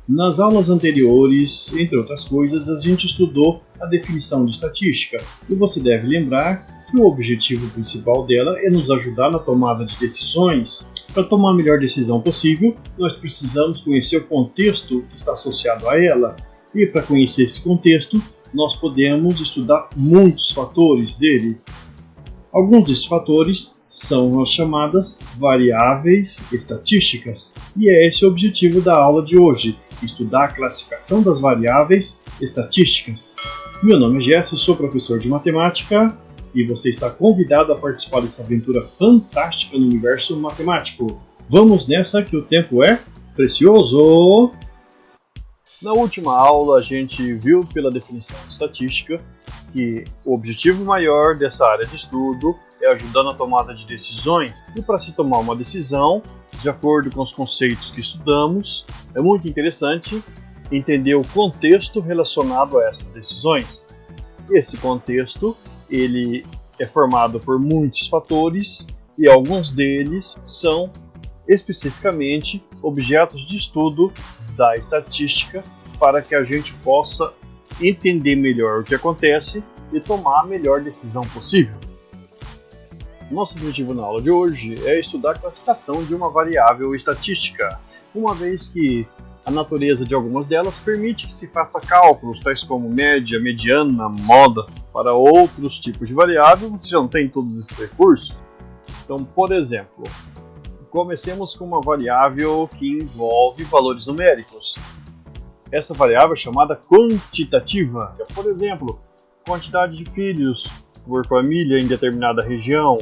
Nas aulas anteriores, entre outras coisas, a gente estudou a definição de estatística e você deve lembrar que o objetivo principal dela é nos ajudar na tomada de decisões. Para tomar a melhor decisão possível, nós precisamos conhecer o contexto que está associado a ela e para conhecer esse contexto, nós podemos estudar muitos fatores dele. Alguns desses fatores são as chamadas variáveis estatísticas e é esse o objetivo da aula de hoje, estudar a classificação das variáveis estatísticas. Meu nome é Jesse, sou professor de matemática e você está convidado a participar dessa aventura fantástica no universo matemático. Vamos nessa que o tempo é precioso! Na última aula a gente viu pela definição de estatística que o objetivo maior dessa área de estudo é ajudar na tomada de decisões. E para se tomar uma decisão, de acordo com os conceitos que estudamos, é muito interessante entender o contexto relacionado a essas decisões. Esse contexto ele é formado por muitos fatores e alguns deles são especificamente objetos de estudo da estatística para que a gente possa entender melhor o que acontece e tomar a melhor decisão possível. Nosso objetivo na aula de hoje é estudar a classificação de uma variável estatística, uma vez que a natureza de algumas delas permite que se faça cálculos tais como média, mediana, moda. Para outros tipos de variável, você já não tem todos esses recursos. Então, por exemplo, comecemos com uma variável que envolve valores numéricos. Essa variável é chamada quantitativa. Por exemplo, quantidade de filhos por família em determinada região,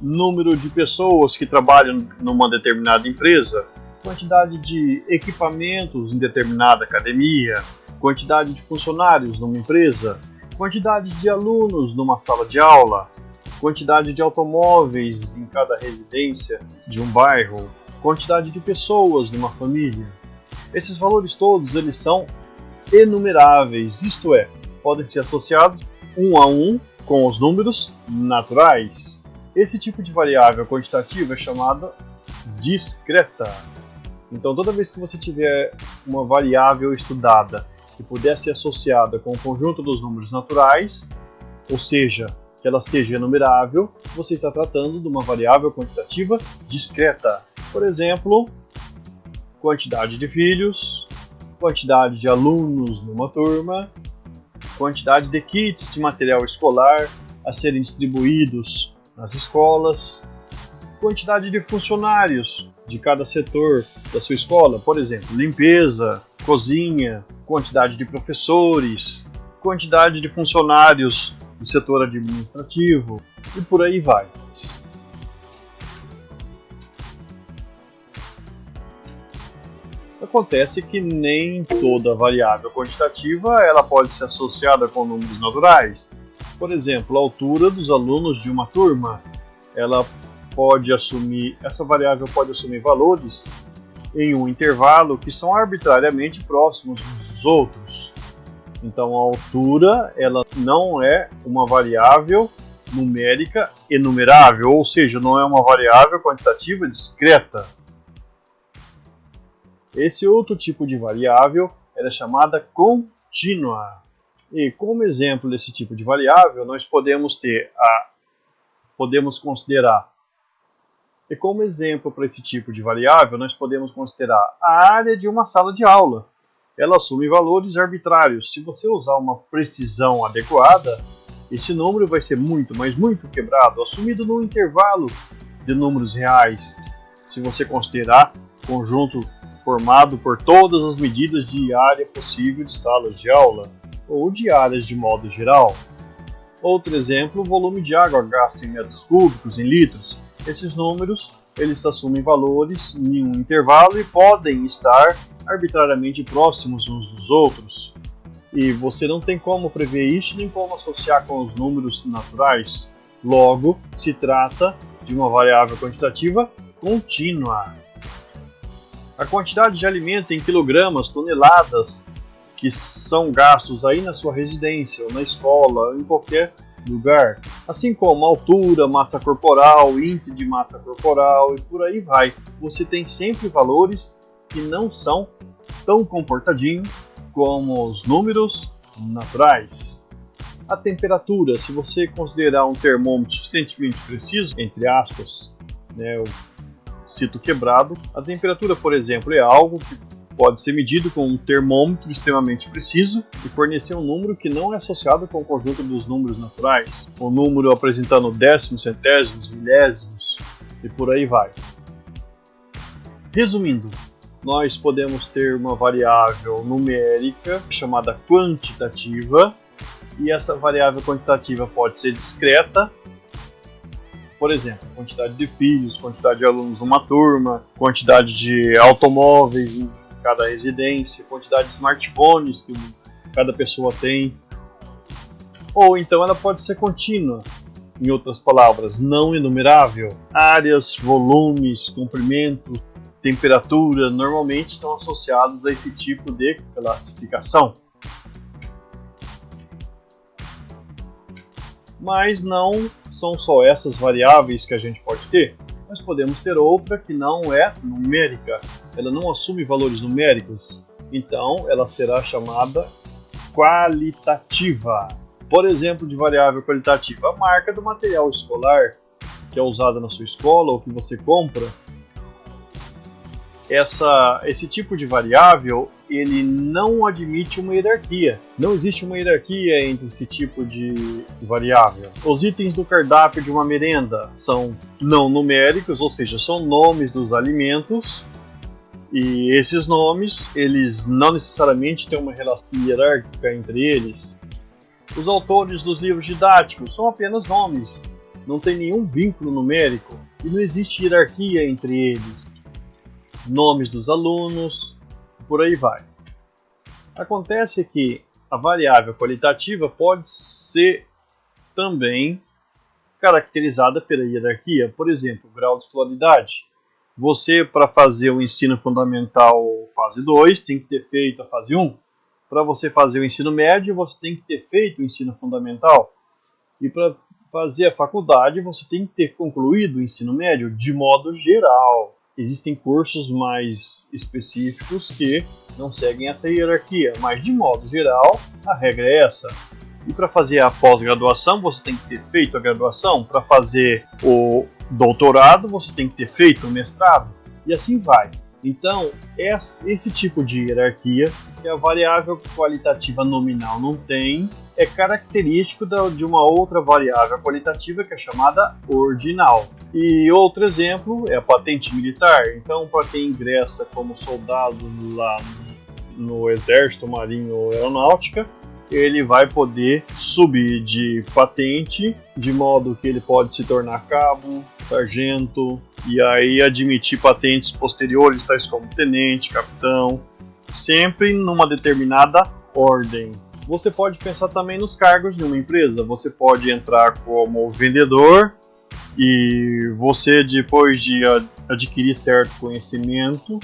número de pessoas que trabalham numa determinada empresa, quantidade de equipamentos em determinada academia, quantidade de funcionários numa empresa, quantidade de alunos numa sala de aula, quantidade de automóveis em cada residência de um bairro, quantidade de pessoas numa família. Esses valores todos eles são enumeráveis, isto é, podem ser associados um a um com os números naturais. Esse tipo de variável quantitativa é chamada discreta. Então, toda vez que você tiver uma variável estudada que puder ser associada com o conjunto dos números naturais, ou seja, que ela seja enumerável, você está tratando de uma variável quantitativa discreta. Por exemplo, quantidade de filhos, quantidade de alunos numa turma, quantidade de kits de material escolar a serem distribuídos nas escolas, quantidade de funcionários de cada setor da sua escola, por exemplo, limpeza, cozinha, quantidade de professores, quantidade de funcionários do setor administrativo e por aí vai. Acontece que nem toda variável quantitativa ela pode ser associada com números naturais. Por exemplo, a altura dos alunos de uma turma, essa variável pode assumir valores em um intervalo que são arbitrariamente próximos uns dos outros. Então, a altura ela não é uma variável numérica enumerável, ou seja, não é uma variável quantitativa discreta. Esse outro tipo de variável é chamada contínua. E como exemplo desse tipo de variável, nós podemos considerar. E como exemplo para esse tipo de variável, nós podemos considerar a área de uma sala de aula. Ela assume valores arbitrários. Se você usar uma precisão adequada, esse número vai ser muito, mas muito quebrado, assumido num intervalo de números reais. Se você considerar conjunto formado por todas as medidas de área possível de salas de aula, ou de áreas de modo geral. Outro exemplo, o volume de água gasto em metros cúbicos, em litros. Esses números, eles assumem valores em um intervalo e podem estar arbitrariamente próximos uns dos outros. E você não tem como prever isso, nem como associar com os números naturais. Logo, se trata de uma variável quantitativa contínua. A quantidade de alimento em quilogramas, toneladas, que são gastos aí na sua residência, ou na escola, ou em qualquer lugar. Assim como altura, massa corporal, índice de massa corporal e por aí vai. Você tem sempre valores que não são tão comportadinho como os números naturais. A temperatura, se você considerar um termômetro suficientemente preciso, entre aspas, né, eu cito quebrado, a temperatura, por exemplo, é algo que pode ser medido com um termômetro extremamente preciso e fornecer um número que não é associado com o conjunto dos números naturais, um número apresentando décimos, centésimos, milésimos e por aí vai. Resumindo, nós podemos ter uma variável numérica chamada quantitativa, e essa variável quantitativa pode ser discreta, por exemplo, quantidade de filhos, quantidade de alunos numa turma, quantidade de automóveis em cada residência, quantidade de smartphones que cada pessoa tem. Ou então ela pode ser contínua, em outras palavras, não enumerável. Áreas, volumes, comprimento, temperatura normalmente estão associados a esse tipo de classificação. Mas não são só essas variáveis que a gente pode ter. Nós podemos ter outra que não é numérica. Ela não assume valores numéricos. Então, ela será chamada qualitativa. Por exemplo, de variável qualitativa, a marca do material escolar que é usada na sua escola ou que você compra. Esse tipo de variável, ele não admite uma hierarquia. Não existe uma hierarquia entre esse tipo de variável. Os itens do cardápio de uma merenda são não numéricos, ou seja, são nomes dos alimentos. E esses nomes, eles não necessariamente têm uma relação hierárquica entre eles. Os autores dos livros didáticos são apenas nomes. Não tem nenhum vínculo numérico. E não existe hierarquia entre eles. Nomes dos alunos, por aí vai. Acontece que a variável qualitativa pode ser também caracterizada pela hierarquia. Por exemplo, grau de escolaridade. Você, para fazer o ensino fundamental fase 2, tem que ter feito a fase 1. Para você fazer o ensino médio, você tem que ter feito o ensino fundamental. E para fazer a faculdade, você tem que ter concluído o ensino médio de modo geral. Existem cursos mais específicos que não seguem essa hierarquia, mas de modo geral, a regra é essa. E para fazer a pós-graduação, você tem que ter feito a graduação. Para fazer o doutorado, você tem que ter feito o mestrado. E assim vai. Então, esse tipo de hierarquia, que a variável qualitativa nominal não tem, é característico de uma outra variável qualitativa que é chamada ordinal. E outro exemplo é a patente militar. Então, para quem ingressa como soldado lá no Exército, Marinha ou Aeronáutica, ele vai poder subir de patente, de modo que ele pode se tornar cabo, sargento, e aí admitir patentes posteriores, tais como tenente, capitão, sempre numa determinada ordem. Você pode pensar também nos cargos de uma empresa. Você pode entrar como vendedor e você, depois de adquirir certo conhecimento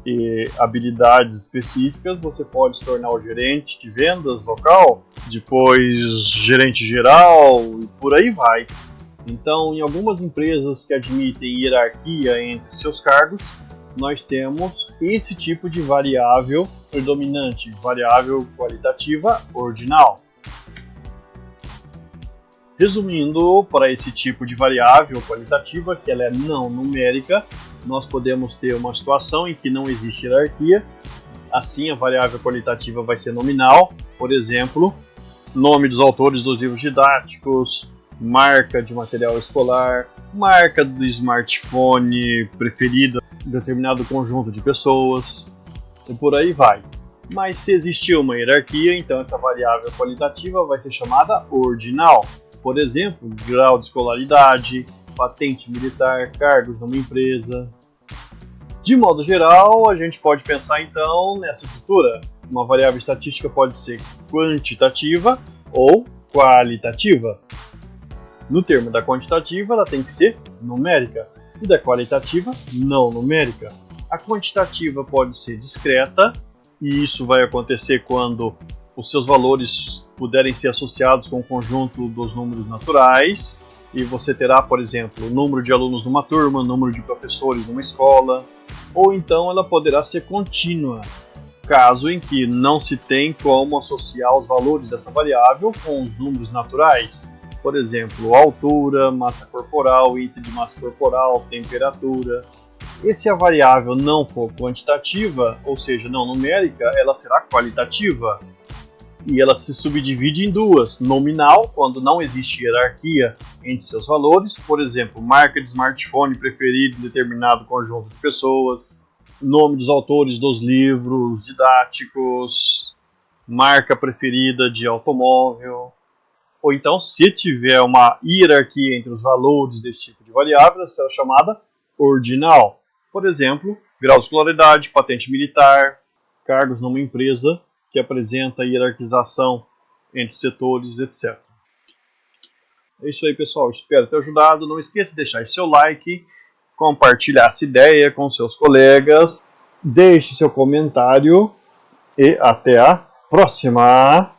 e habilidades específicas, você pode se tornar o gerente de vendas local, depois gerente geral e por aí vai. Então, em algumas empresas que admitem hierarquia entre seus cargos, nós temos esse tipo de variável predominante, variável qualitativa ordinal. Resumindo, para esse tipo de variável qualitativa, que ela é não numérica, nós podemos ter uma situação em que não existe hierarquia. Assim, a variável qualitativa vai ser nominal. Por exemplo, nome dos autores dos livros didáticos, marca de material escolar, marca do smartphone preferido de determinado conjunto de pessoas, e por aí vai. Mas se existir uma hierarquia, então essa variável qualitativa vai ser chamada ordinal. Por exemplo, grau de escolaridade, patente militar, cargos numa empresa. De modo geral, a gente pode pensar então nessa estrutura. Uma variável estatística pode ser quantitativa ou qualitativa. No termo da quantitativa, ela tem que ser numérica, e da qualitativa, não numérica. A quantitativa pode ser discreta, e isso vai acontecer quando os seus valores puderem ser associados com o conjunto dos números naturais, e você terá, por exemplo, o número de alunos numa turma, o número de professores numa escola, ou então ela poderá ser contínua. caso em que não se tem como associar os valores dessa variável com os números naturais. Por exemplo, altura, massa corporal, índice de massa corporal, temperatura. E se a variável não for quantitativa, ou seja, não numérica, ela será qualitativa. E ela se subdivide em duas: nominal, quando não existe hierarquia entre seus valores, por exemplo, marca de smartphone preferido em determinado conjunto de pessoas, nome dos autores dos livros didáticos, marca preferida de automóvel. Ou então, se tiver uma hierarquia entre os valores desse tipo de variável, ela será chamada ordinal. Por exemplo, grau de escolaridade, patente militar, cargos numa empresa que apresenta hierarquização entre setores, etc. É isso aí, pessoal. Espero ter ajudado. Não esqueça de deixar seu like, compartilhar essa ideia com seus colegas, deixe seu comentário e até a próxima!